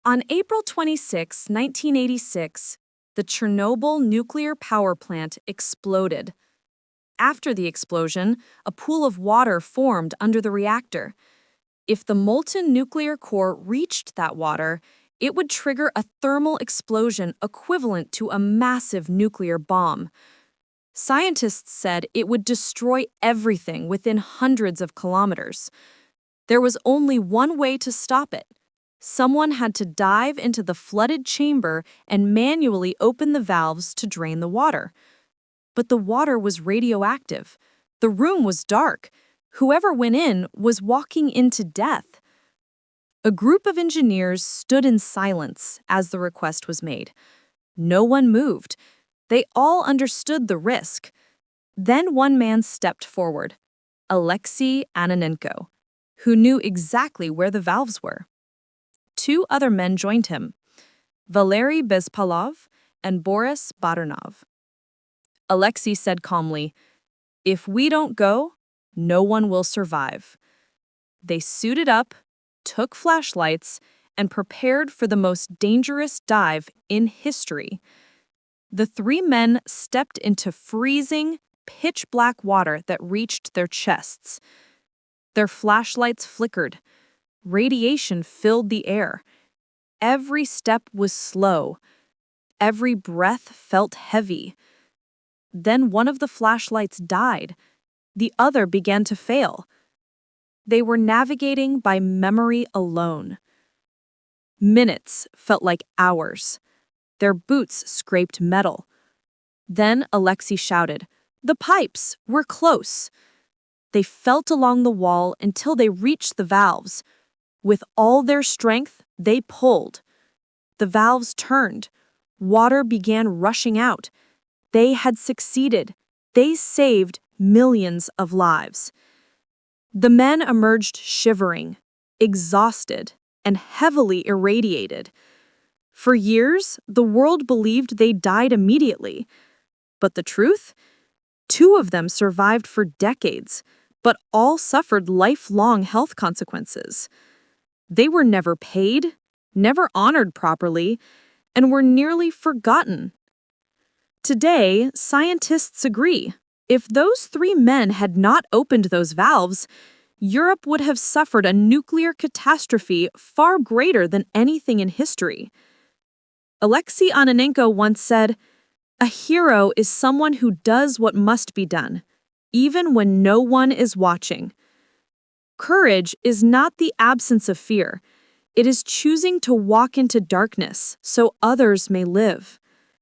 On April 26, 1986, the Chernobyl nuclear power plant exploded. After the explosion, a pool of water formed under the reactor. If the molten nuclear core reached that water, it would trigger a thermal explosion equivalent to a massive nuclear bomb. Scientists said it would destroy everything within hundreds of kilometers. There was only one way to stop it. Someone had to dive into the flooded chamber and manually open the valves to drain the water. But the water was radioactive. The room was dark. Whoever went in was walking into death. A group of engineers stood in silence as the request was made. No one moved. They all understood the risk. Then one man stepped forward, Alexei Ananenko, who knew exactly where the valves were. Two other men joined him, Valery Bezpalov and Boris Baranov. Alexei said calmly, "If we don't go, no one will survive." They suited up, took flashlights, and prepared for the most dangerous dive in history. The three men stepped into freezing, pitch-black water that reached their chests. Their flashlights flickered. Radiation filled the air. Every step was slow. Every breath felt heavy. Then one of the flashlights died. The other began to fail. They were navigating by memory alone. Minutes felt like hours. Their boots scraped metal. Then Alexei shouted, "The pipes! We're close!" They felt along the wall until they reached the valves. With all their strength, they pulled. The valves turned. Water began rushing out. They had succeeded. They saved millions of lives. The men emerged shivering, exhausted, and heavily irradiated. For years, the world believed they died immediately. But the truth? Two of them survived for decades, but all suffered lifelong health consequences. They were never paid, never honored properly, and were nearly forgotten. Today, scientists agree, if those three men had not opened those valves, Europe would have suffered a nuclear catastrophe far greater than anything in history. Alexei Ananenko once said, "A hero is someone who does what must be done, even when no one is watching." Courage is not the absence of fear. It is choosing to walk into darkness so others may live.